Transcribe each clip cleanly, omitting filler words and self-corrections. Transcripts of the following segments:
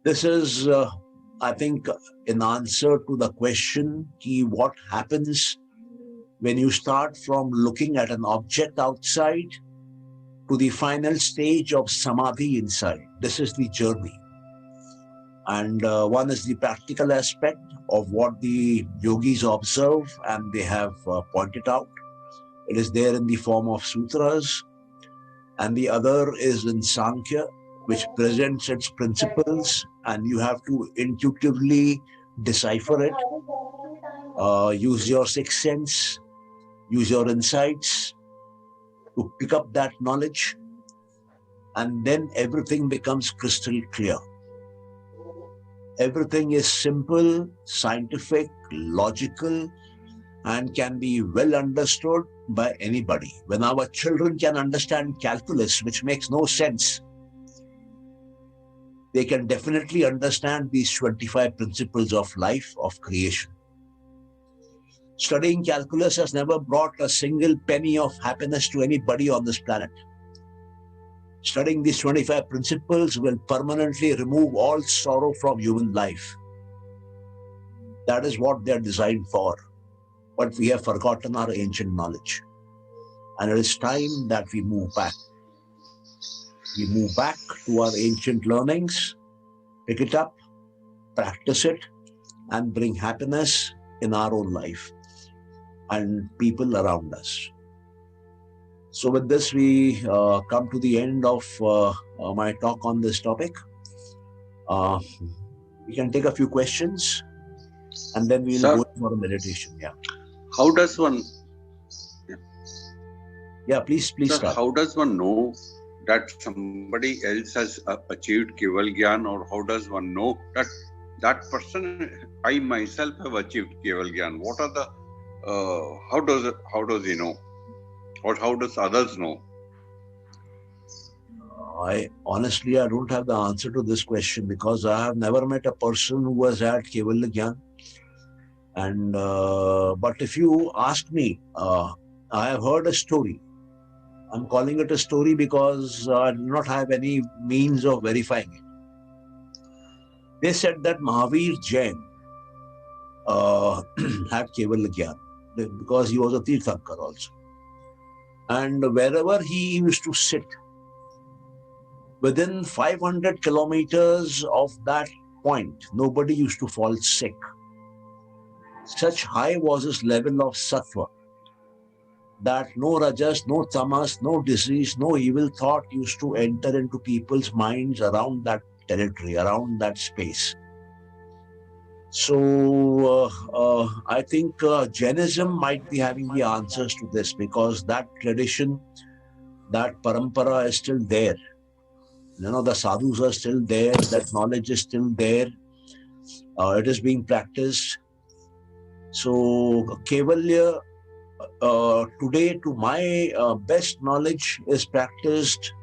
This is, I think, an answer to the question what happens when you start from looking at an object outside to the final stage of samadhi inside. This is the journey. And one is the practical aspect of what the yogis observe and they have pointed out. It is there in the form of sutras. And the other is in Sankhya, which presents its principles, and you have to intuitively decipher it. Use your sixth sense, use your insights to pick up that knowledge, and then everything becomes crystal clear. Everything is simple, scientific, logical, and can be well understood by anybody. When our children can understand calculus, which makes no sense, they can definitely understand these 25 principles of life, of creation. Studying calculus has never brought a single penny of happiness to anybody on this planet. Studying these 25 principles will permanently remove all sorrow from human life. That is what they are designed for. But we have forgotten our ancient knowledge. And it is time that we move back. We move back to our ancient learnings, pick it up, practice it, and bring happiness in our own life and people around us. So with this, we come to the end of my talk on this topic. We can take a few questions and then we'll go for a meditation. Yeah. How does one... Yeah, please start. How does one know that somebody else has achieved Keval Gyan, or how does one know that that person, I myself have achieved Keval Gyan? What are the... how does he know? Or how does others know? I don't have the answer to this question because I have never met a person who has had Keval Gyan. And but if you ask me, I have heard a story. I'm calling it a story because I do not have any means of verifying it. They said that Mahavir Jain had Keval Gyan because he was a Tirthankar also. And wherever he used to sit, within 500 kilometers of that point, nobody used to fall sick. Such high was his level of sattva that no rajas, no tamas, no disease, no evil thought used to enter into people's minds around that territory, around that space. So I think Jainism might be having the answers to this because that tradition, that parampara is still there. You know, the sadhus are still there, that knowledge is still there. It is being practiced. So Kevalya today, to my best knowledge, is practiced,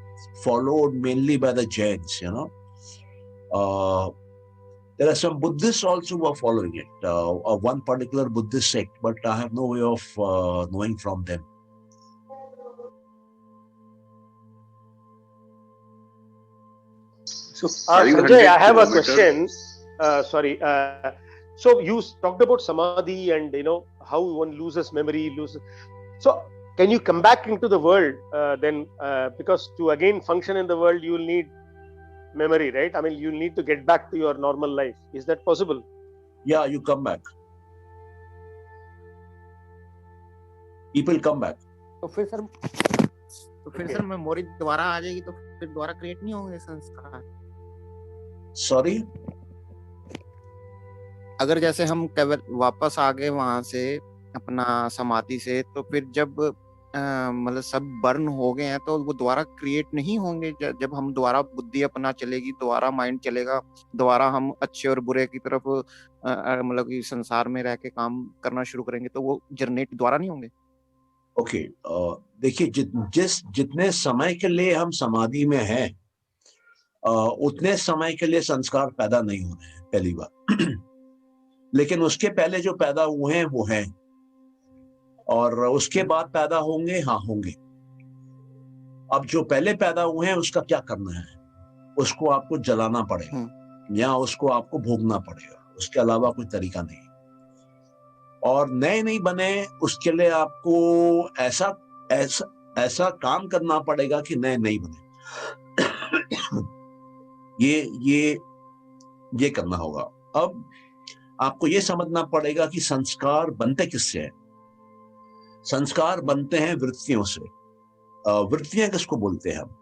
followed mainly by the Jains, you know. There are some Buddhists also who are following it, one particular Buddhist sect, but I have no way of knowing from them. So, Sanjay, I have a question. Sorry. So you talked about samadhi and how one loses memory, So can you come back into the world then? Because to again function in the world, you will need memory, right? I mean, you need to get back to your normal life. Is that possible? Yeah, you come back. People come back. तो फिर sir memory दोबारा आ जाएगी तो फिर दोबारा create नहीं होंगे संस्कार. सॉरी, अगर जैसे हम केवल वापस आ गए वहां से अपना समाधि से, तो फिर जब मतलब सब बर्न हो गए हैं तो वो दोबारा क्रिएट नहीं होंगे. जब हम दोबारा बुद्धि अपना चलेगी, दोबारा माइंड चलेगा, दोबारा हम अच्छे और बुरे की तरफ मतलब कि संसार में रह के काम करना शुरू करेंगे, तो वो जनरेट दोबारा नहीं होंगे. ओके, देखिए, जितने समय के लिए हम समाधि में हैं, उतने समय के लिए संस्कार पैदा नहीं हो रहे हैं, पहली बात. लेकिन उसके पहले जो पैदा हुए हैं वो हैं, और उसके बाद पैदा होंगे, हाँ होंगे. अब जो पहले पैदा हुए हैं उसका क्या करना है? उसको आपको जलाना पड़ेगा. या उसको आपको भोगना पड़ेगा, उसके अलावा कोई तरीका नहीं। और नए नहीं बने उसके लिए आपको ऐसा ऐसा ऐसा काम करना पड़ेगा कि नए नहीं बने। ये करना होगा। अब आपको ये समझना पड़ेगा कि संस्कार बनते किससे हैं। संस्कार बनते हैं वृत्तियों से। वृत्तियां किसको बोलते हैं हम?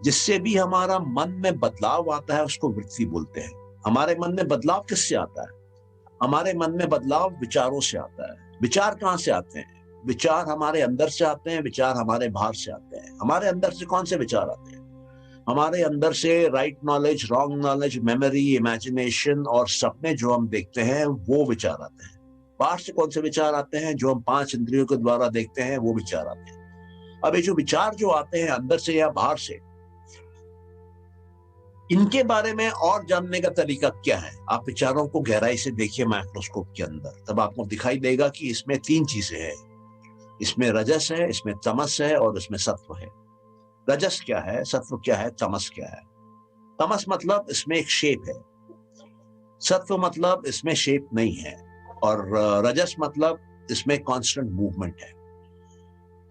जिससे भी हमारा मन में बदलाव आता है उसको वृत्ति बोलते हैं। हमारे मन में बदलाव किससे आता है? हमारे मन में बदलाव विचारों से आता है। विचार कहाँ से आते हैं? विचार हमारे अंदर से आते हैं, विचार हमारे बाहर से आते हैं। हमारे अंदर से कौन से विचार आते हैं? हमारे अंदर से right knowledge, wrong knowledge, memory, imagination और सपने जो हम देखते हैं वो विचार आते हैं। बाहर से कौन से विचार आते हैं? जो हम 5 इंद्रियों के द्वारा देखते हैं वो विचार आते हैं। अब ये जो विचार जो आते हैं अंदर से या बाहर से, इनके बारे में और जानने का तरीका क्या है? आप विचारों को गहराई से देखिए माइक्रोस्कोप के अंदर, तब आपको दिखाई देगा कि इसमें 3 चीजें हैं। इसमें रजस है, इसमें तमस है और इसमें सत्व है। रजस क्या है, सत्व क्या है, तमस क्या है? तमस मतलब इसमें एक शेप है, सत्व मतलब इसमें शेप नहीं है, और रजस मतलब इसमें कांस्टेंट मूवमेंट है।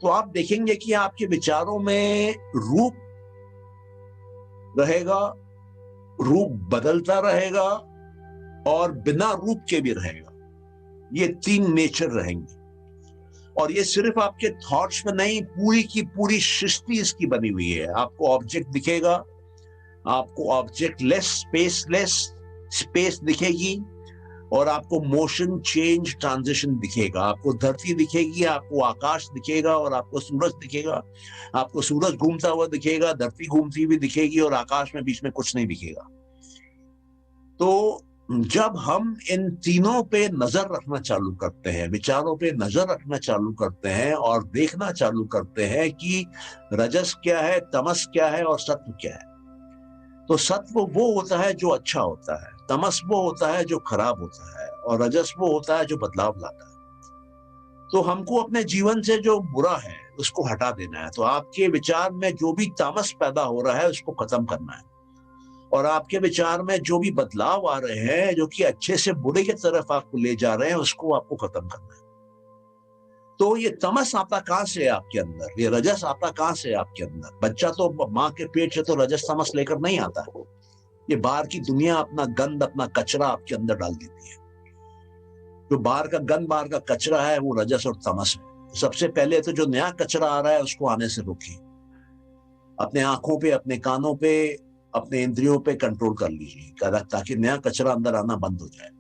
तो आप देखेंगे कि आपके विचारों में रूप रहेगा, रूप बदलता रहेगा और बिना रूप के भी रहेगा। ये 3 नेचर रहेंगे। और ये सिर्फ आपके थॉट्स में नहीं, पूरी की पूरी सृष्टि इसकी बनी हुई है। आपको ऑब्जेक्ट दिखेगा, आपको ऑब्जेक्ट लेस, स्पेस दिखेगी, और आपको मोशन, चेंज, ट्रांजिशन दिखेगा। आपको धरती दिखेगी, आपको आकाश दिखेगा और आपको सूरज दिखेगा। आपको सूरज घूमता हुआ दिखेगा, धरती घूमती हुई दिखेगी और आकाश में बीच में कुछ नहीं दिखेगा। तो जब हम इन तीनों पे नजर रखना चालू करते हैं, विचारों पे नजर रखना चालू करते हैं और देखना चालू करते हैं कि रजस क्या है, तमस क्या है और सत्व क्या है, तो सत्व वो होता है जो अच्छा होता है, तमस वो होता है जो खराब होता है, और रजस वो होता है जो बदलाव लाता है। तो हमको अपने जीवन से जो बुरा है उसको हटा देना है। तो आपके विचार में जो भी तामस पैदा हो रहा है उसको खत्म करना है, और आपके विचार में जो भी बदलाव आ रहे हैं जो कि अच्छे से बुरे की तरफ आपको ले जा रहे हैं उसको आपको खत्म करना है। तो ये तमस आता कहां से है आपके अंदर? ये रजस आता कहां से है आपके अंदर? बच्चा तो माँ के पेट से तो रजस तमस लेकर नहीं आता है। ये बाहर की दुनिया अपना गंद, अपना कचरा आपके अंदर डाल देती है। जो बाहर का गंद, बाहर का कचरा है वो रजस और तमस है। सबसे पहले तो जो नया कचरा आ रहा है उसको आने से रोकिए। अपने आंखों पे, अपने कानों पे, अपने इंद्रियों पे कंट्रोल कर लीजिए ताकि नया कचरा अंदर आना बंद हो जाए।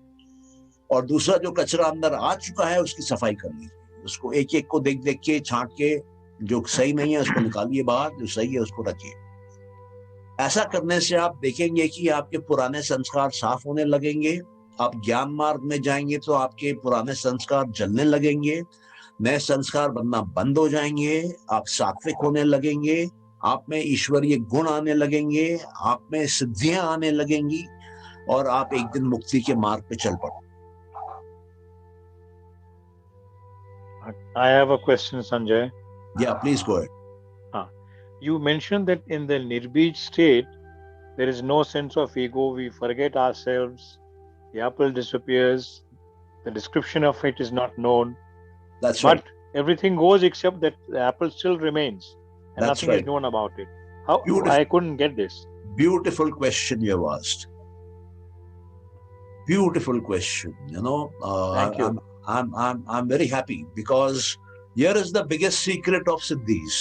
और दूसरा जो कचरा अंदर आ चुका है उसकी सफाई कर लीजिए। उसको एक एक को देख देख के, छांट के, जो सही नहीं है उसको निकालिए बाहर, जो सही है उसको रखिए। ऐसा करने से आप देखेंगे कि आपके पुराने संस्कार साफ होने लगेंगे। आप ज्ञान मार्ग में जाएंगे तो आपके पुराने संस्कार जलने लगेंगे, नए संस्कार बनना बंद हो जाएंगे, आप सात्विक होने लगेंगे, आप में ईश्वरीय गुण आने लगेंगे, आप में सिद्धियां आने लगेंगी, और आप एक दिन मुक्ति के मार्ग पे चल पड़ो। I have a question, Sanjay. Yeah, please go ahead. You mentioned that in the Nirbij state, there is no sense of ego. We forget ourselves. The apple disappears. The description of it is not known. That's but right. Everything goes except that the apple still remains, and That's nothing right. is known about it. How? Beautiful. I couldn't get this. Beautiful question you have asked. Beautiful question. Thank you. I'm very happy because here is the biggest secret of Siddhis.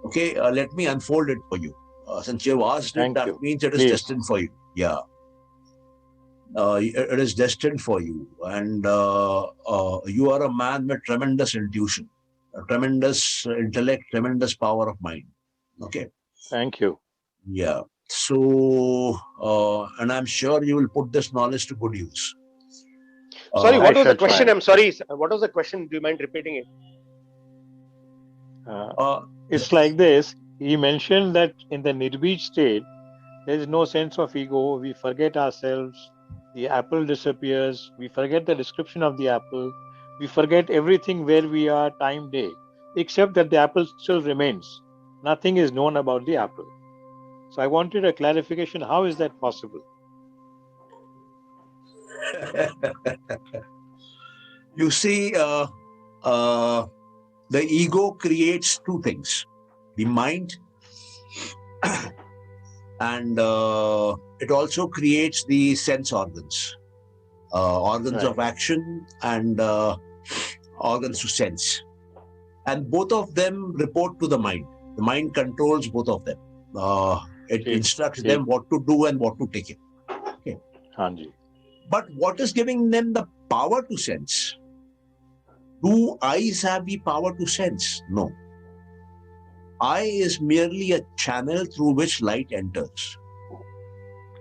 Okay, let me unfold it for you. Since you've asked Thank it, that you. means it is Please. destined for you. Yeah. It is destined for you. And you are a man with tremendous intuition, a tremendous intellect, tremendous power of mind. Okay. Thank you. Yeah. So, and I'm sure you will put this knowledge to good use. Sorry, what I was the shall question? try. I'm sorry. What was the question? Do you mind repeating it? It's like this. He mentioned that in the Nirbij state, there is no sense of ego. We forget ourselves. The apple disappears. We forget the description of the apple. We forget everything where we are, time, day, except that the apple still remains. Nothing is known about the apple. So I wanted a clarification. How is that possible? You see, the ego creates two things: the mind, and it also creates the sense organs, organs Right. of action and organs to sense. And both of them report to the mind. The mind controls both of them. It ठीक, instructs ठीक. them what to do and what to take in. हाँ जी. But what is giving them the power to sense? Do eyes have the power to sense? No. Eye is merely a channel through which light enters.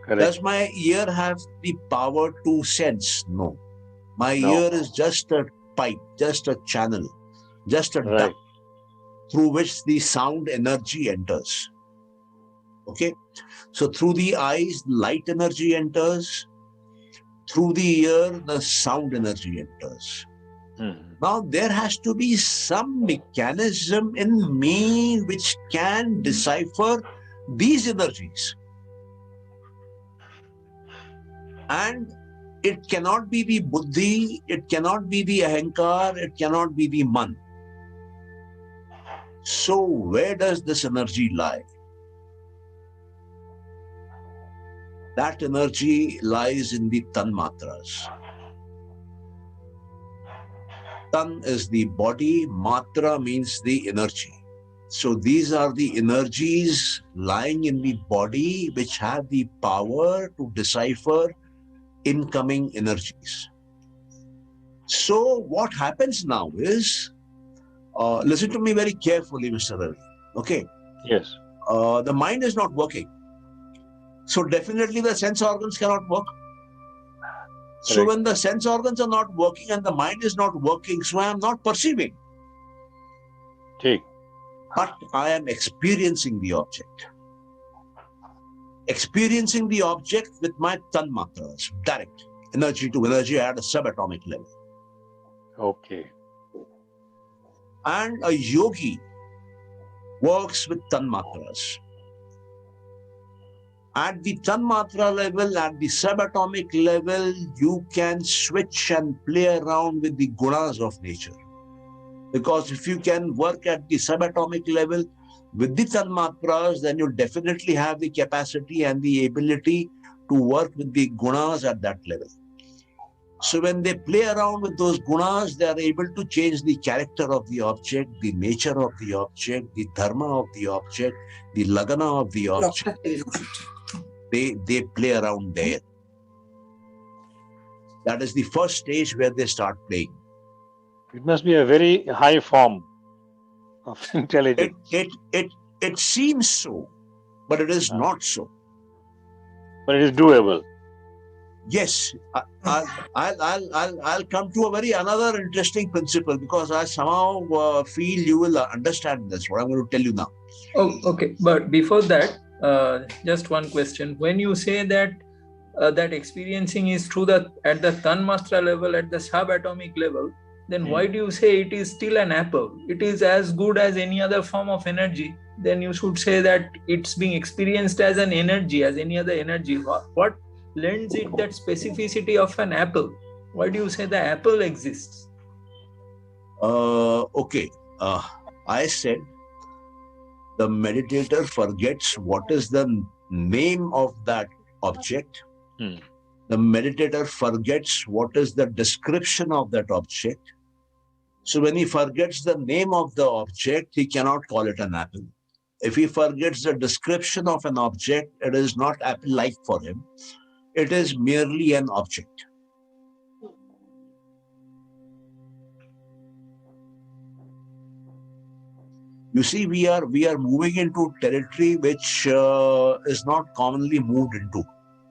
Correct. Does my ear have the power to sense? No. My No. ear is just a pipe, just a channel, just a Right. duct through which the sound energy enters. Okay? So through the eyes, light energy enters. Through the ear, the sound energy enters. Now, there has to be some mechanism in me which can decipher these energies. And it cannot be the buddhi, it cannot be the ahankar, it cannot be the man. So, where does this energy lie? That energy lies in the tanmatras. Tan is the body, matra means the energy. So these are the energies lying in the body which have the power to decipher incoming energies. So what happens now is, listen to me very carefully, Mr. Ravi. Okay. Yes. The mind is not working. So definitely the sense organs cannot work. So Correct. when the sense organs are not working and the mind is not working, so I am not perceiving, ठीक. but I am experiencing the object. Experiencing the object with my tanmatras, direct, energy to energy at a subatomic level. Okay. And a yogi works with tanmatras. At the tanmatra level, at the subatomic level, you can switch and play around with the gunas of nature. Because if you can work at the subatomic level with the tanmatras, then you definitely have the capacity and the ability to work with the gunas at that level. So when they play around with those gunas, they are able to change the character of the object, the nature of the object, the dharma of the object, the lagana of the object. They play around there. That is the first stage where they start playing. It must be a very high form of intelligence. It seems so, but it is not so. But it is doable. Yes, I'll come to a another interesting principle, because I somehow feel you will understand this, what I'm going to tell you now. Oh, okay. But before that, just one question. When you say that that experiencing is through at the tanmatra level, at the subatomic level, then why do you say it is still an apple? It is as good as any other form of energy. Then you should say that it's being experienced as an energy, as any other energy. What lends it that specificity of an apple? Why do you say the apple exists? Okay. I said the meditator forgets what is the name of that object. The meditator forgets what is the description of that object. So when he forgets the name of the object, he cannot call it an apple. If he forgets the description of an object, it is not apple-like for him. It is merely an object. You see, we are moving into territory which is not commonly moved into.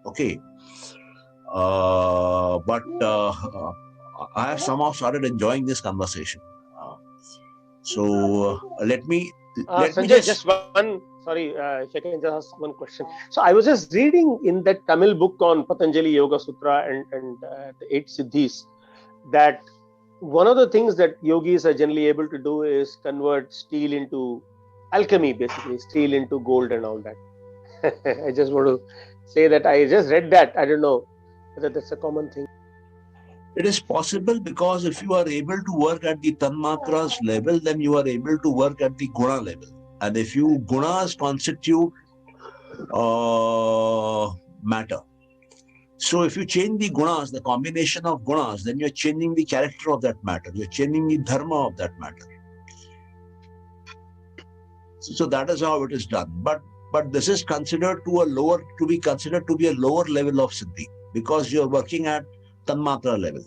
Okay. But I have somehow started enjoying this conversation. So let me Sanjay, just one. Sorry, if I can just ask one question. So I was just reading in that Tamil book on Patanjali Yoga Sutra and the 8 Siddhis, that one of the things that yogis are generally able to do is convert steel into alchemy, basically steel into gold and all that. I just want to say that I just read that. I don't know whether that's a common thing. It is possible because if you are able to work at the tanmatras level, then you are able to work at the guna level. And if you gunas constitute matter. So if you change the gunas, the combination of gunas, then you're changing the character of that matter. You're changing the dharma of that matter. So that is how it is done. But this is considered to be considered to be a lower level of siddhi because you're working at tanmatra level.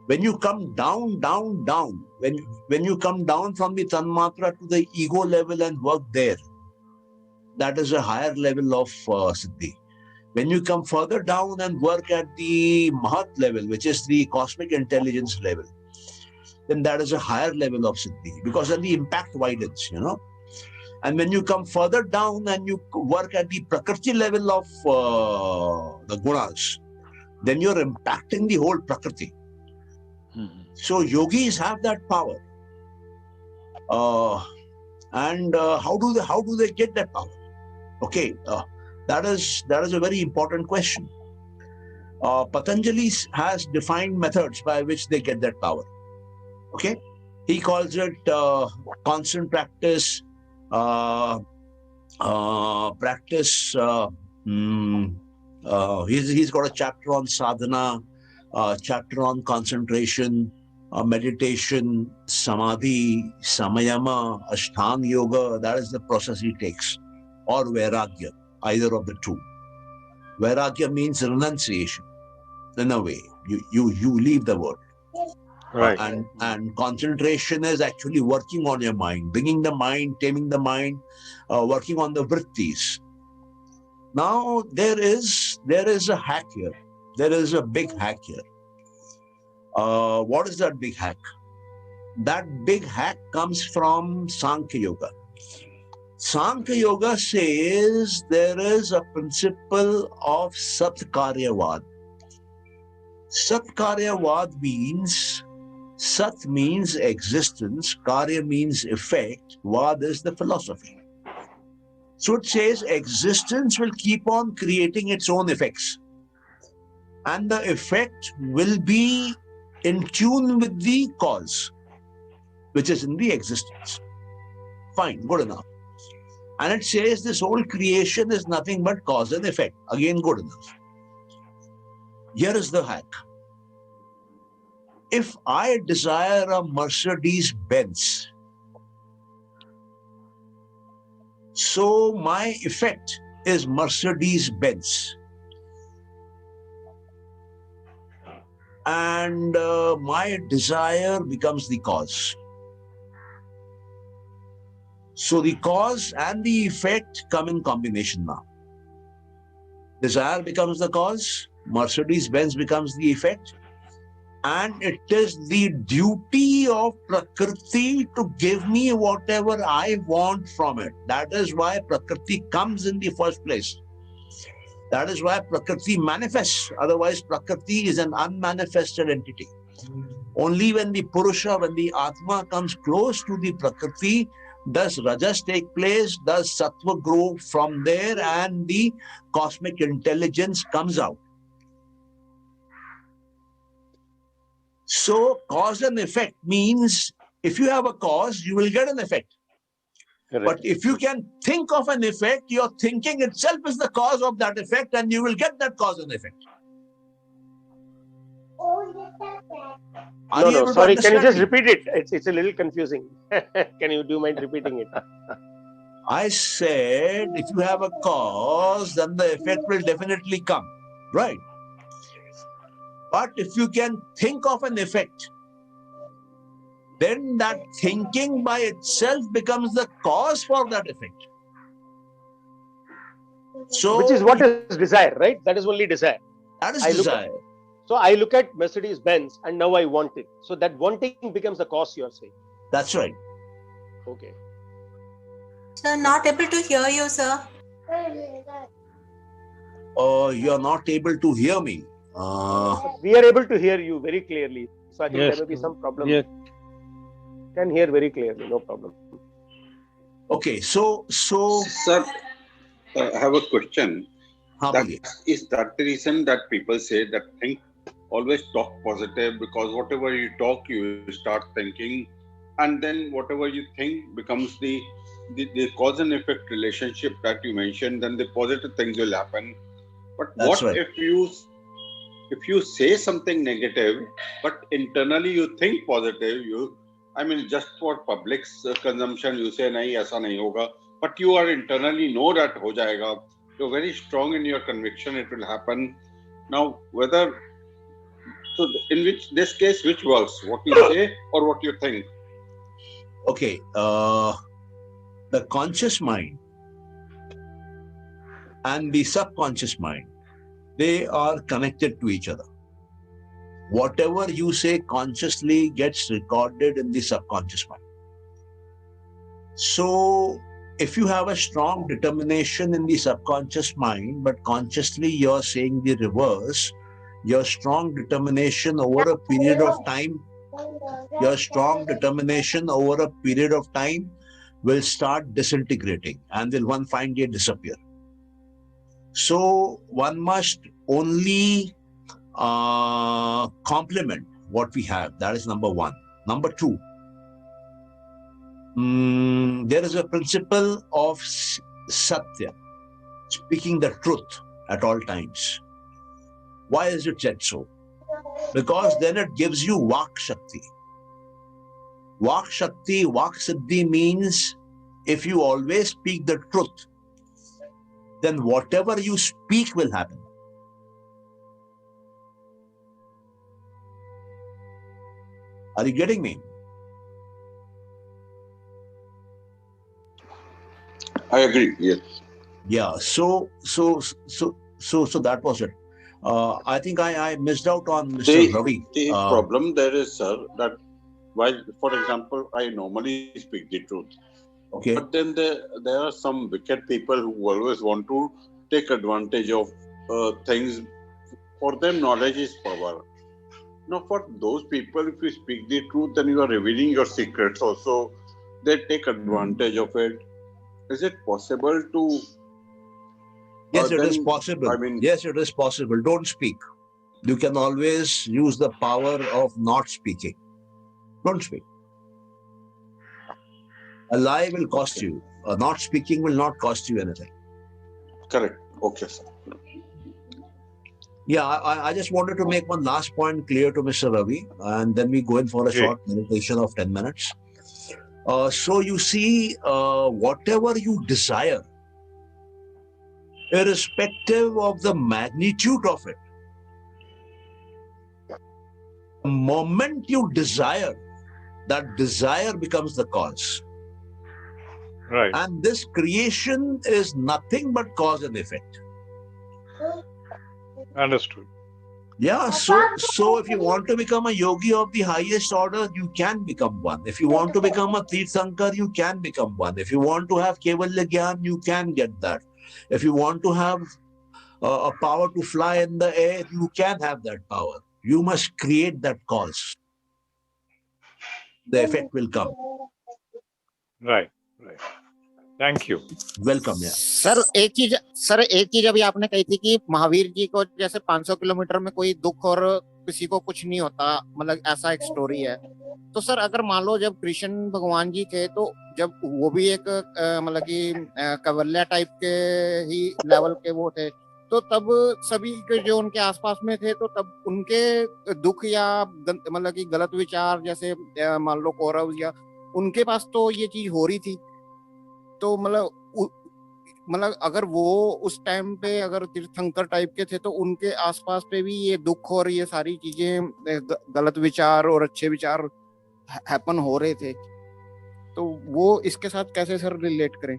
When you come down, when you come down from the tanmatra to the ego level and work there, that is a higher level of siddhi. When you come further down and work at the mahat level, which is the cosmic intelligence level, then that is a higher level of siddhi because then the impact widens, And when you come further down and you work at the prakriti level of the gunas, then you're impacting the whole prakriti. So yogis have that power. And how do they get that power? Okay, that is a very important question. Patanjali has defined methods by which they get that power. Okay, he calls it constant practice. He's got a chapter on sadhana, chapter on concentration, meditation, samadhi, samayama, ashtanga yoga. That is the process he takes, or vairagya, either of the two. Vairagya means renunciation. In a way, you leave the world. Right. And concentration is actually working on your mind, bringing the mind, taming the mind, working on the vrittis. Now there is a hack here. There is a big hack here. What is that big hack? That big hack comes from Sankhya Yoga. Sankhya Yoga says there is a principle of Satkaryavad. Satkaryavad means Sat means existence, Karya means effect, Vad is the philosophy. So it says existence will keep on creating its own effects. And the effect will be in tune with the cause, which is in the existence. Fine, good enough. And it says this whole creation is nothing but cause and effect. Again, good enough. Here is the hack. If I desire a Mercedes-Benz, so my effect is Mercedes-Benz. And my desire becomes the cause. So the cause and the effect come in combination now. Desire becomes the cause, Mercedes-Benz becomes the effect, and it is the duty of Prakriti to give me whatever I want from it. That is why Prakriti comes in the first place. That is why Prakriti manifests. Otherwise, Prakriti is an unmanifested entity. Only when the Purusha, when the Atma comes close to the Prakriti, does Rajas take place, does Sattva grow from there, and the cosmic intelligence comes out. So cause and effect means if you have a cause, you will get an effect. Correct. But if you can think of an effect, your thinking itself is the cause of that effect, and you will get that cause and effect. No, sorry, can you just repeat it? It's a little confusing. Can you mind repeating it? I said if you have a cause, then the effect will definitely come, right? But if you can think of an effect, then that thinking by itself becomes the cause for that effect. So, which is what is desire, right? That is only desire. That is desire. So I look at Mercedes-Benz and now I want it. So that wanting becomes the cause, you are saying. That's right. Okay. Sir, not able to hear you, sir. You are not able to hear me. We are able to hear you very clearly. So I think there may be some problem. Yeah. Can hear very clearly, no problem. Okay, so Sir, I have a question. हाँ That बोलिए. is that the reason that people say that think always talk positive, because whatever you talk, you start thinking, and then whatever you think becomes the cause and effect relationship that you mentioned. Then the positive things will happen. But That's what right. if you say something negative, but internally you think positive? I mean, just for public's consumption, you say nahi, aisa nahi hoga, but you are internally know that ho jayega. You're very strong in your conviction it will happen. Now, whether so in which this case, which works, what you say or what you think? Okay, the conscious mind and the subconscious mind, they are connected to each other. Whatever you say consciously gets recorded in the subconscious mind. So if you have a strong determination in the subconscious mind, but consciously you're saying the reverse, your strong determination over a period of time, will start disintegrating and will one fine day disappear. So one must only complement what we have. That is number one. Number two, there is a principle of satya, speaking the truth at all times. Why is it said so? Because then it gives you Vak Shakti. Vak Shakti, Vak Siddhi means if you always speak the truth, then whatever you speak will happen. Are you getting me? I agree. Yes. Yeah. So that was it. I think I missed out on Mr. Ravi. The problem there is, sir, that while, for example, I normally speak the truth. Okay. But then there are some wicked people who always want to take advantage of things. For them, knowledge is power. Now, for those people, if you speak the truth, then you are revealing your secrets also. They take advantage of it. Is it possible to... Yes, it is possible. Yes, it is possible. Don't speak. You can always use the power of not speaking. Don't speak. A lie will cost you. Not speaking will not cost you anything. Correct. Okay, sir. Yeah, I just wanted to make one last point clear to Mr. Ravi, and then we go in for a short meditation of 10 minutes. So you see, whatever you desire, irrespective of the magnitude of it, the moment you desire, that desire becomes the cause. Right. And this creation is nothing but cause and effect. Understood. Yeah, so if you want to become a yogi of the highest order, you can become one. If you want to become a Tirthankar, you can become one. If you want to have Kevalya Gyan, you can get that. If you want to have a power to fly in the air, you can have that power. You must create that cause. The effect will come. Right. Thank you welcome. Sir एक चीज अभी आपने कही थी कि महावीर जी को जैसे 500 kilometre में कोई दुख और किसी को कुछ नहीं होता, मतलब ऐसा एक स्टोरी है। तो सर अगर मान लो जब कृष्ण भगवान जी थे तो जब वो भी एक मतलब कि कवल्या टाइप के ही लेवल के वो थे, तो तब सभी के जो उनके आसपास में थे तो तब उनके दुख या मतलब कि गलत विचार जैसे मान लो कौरव या उनके पास तो ये चीज हो रही थी। तो मतलब अगर वो उस टाइम पे अगर तीर्थंकर टाइप के थे तो उनके आसपास पे भी ये दुख और ये सारी चीजें गलत विचार और अच्छे विचार हैपन हो रहे थे, तो वो इसके साथ कैसे सर रिलेट करें?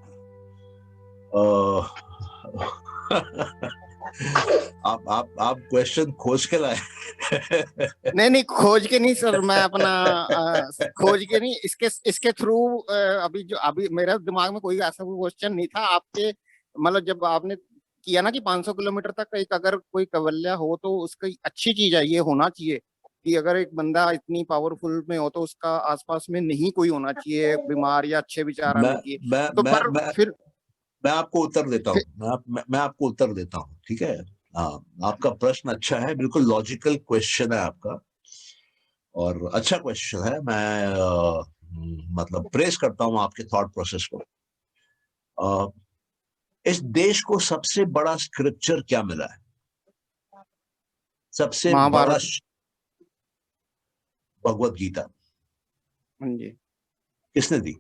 आप क्वेश्चन खोज के लाए? नहीं खोज के नहीं सर, मैं अपना खोज के नहीं, इसके थ्रू अभी मेरा दिमाग में कोई ऐसा क्वेश्चन नहीं था। आपके मतलब जब आपने किया ना कि 500 किलोमीटर तक एक अगर कोई कवल्या हो तो उसकी अच्छी चीज है, ये होना चाहिए कि अगर एक बंदा इतनी पावरफुल में हो तो उसका आसपास में नहीं कोई होना चाहिए बीमार या अच्छे विचार आने चाहिए। तो फिर मैं आपको उत्तर देता हूँ, मैं आपको उत्तर देता हूँ, ठीक है। हाँ, आपका प्रश्न अच्छा है, बिल्कुल लॉजिकल क्वेश्चन है आपका, और अच्छा क्वेश्चन है। मैं मतलब प्रेस करता हूँ आपके थॉट प्रोसेस को। इस देश को सबसे बड़ा स्क्रिप्चर क्या मिला है? सबसे बड़ा महाभारत। भगवत गीता। हाँ जी। किसने दी?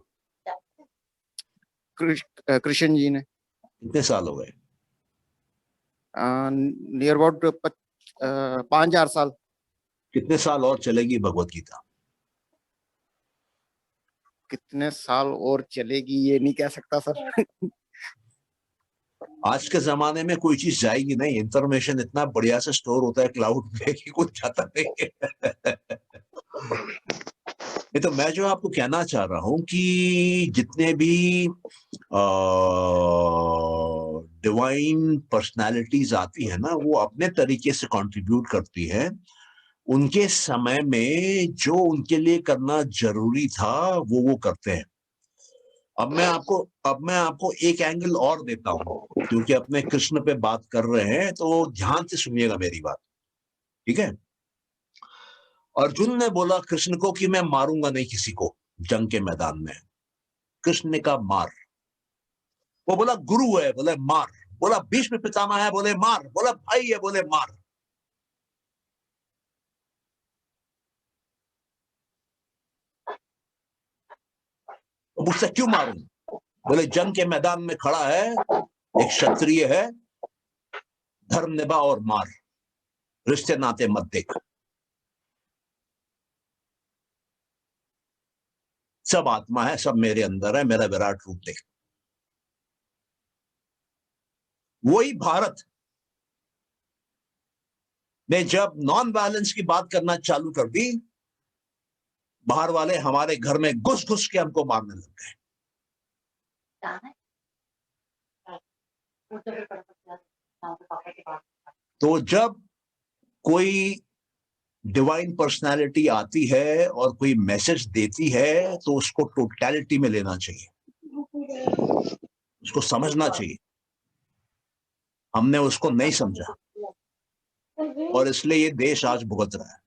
कृष्ण जी ने। कितने साल हो गए? नियर अबाउट 5000 साल। कितने साल और चलेगी भगवत गीता? कितने साल और चलेगी ये नहीं कह सकता सर। आज के जमाने में कोई चीज जाएगी नहीं, इंफॉर्मेशन इतना बढ़िया से स्टोर होता है क्लाउड पे कि कुछ जाता नहीं है। ये तो मैं जो आपको कहना चाह रहा हूं कि जितने भी डिवाइन पर्सनालिटीज आती है ना, वो अपने तरीके से कंट्रीब्यूट करती है। उनके समय में जो उनके लिए करना जरूरी था वो करते हैं। अब मैं आपको एक एंगल और देता हूं, क्योंकि अपने कृष्ण पे बात कर रहे हैं तो ध्यान से सुनिएगा मेरी बात, ठीक है। अर्जुन ने बोला कृष्ण को कि मैं मारूंगा नहीं किसी को जंग के मैदान में। कृष्ण ने कहा मार। वो बोला गुरु है, बोले मार। बोला भीष्म पितामह है, बोले मार। बोला भाई है, बोले मार। तो मुझसे क्यों मारूं? बोले जंग के मैदान में खड़ा है, एक क्षत्रिय है, धर्म निभा और मार, रिश्ते नाते मत देख। सब आत्मा है, सब मेरे अंदर है, मेरा विराट रूप देख। वही भारत ने जब नॉन वायलेंस की बात करना चालू कर दी, बाहर वाले हमारे घर में घुस घुस के हमको मारने लग गए। तो जब कोई डिवाइन पर्सनालिटी आती है और कोई मैसेज देती है तो उसको टोटलिटी में लेना चाहिए, उसको समझना चाहिए। हमने उसको नहीं समझा और इसलिए ये देश आज भुगत रहा है।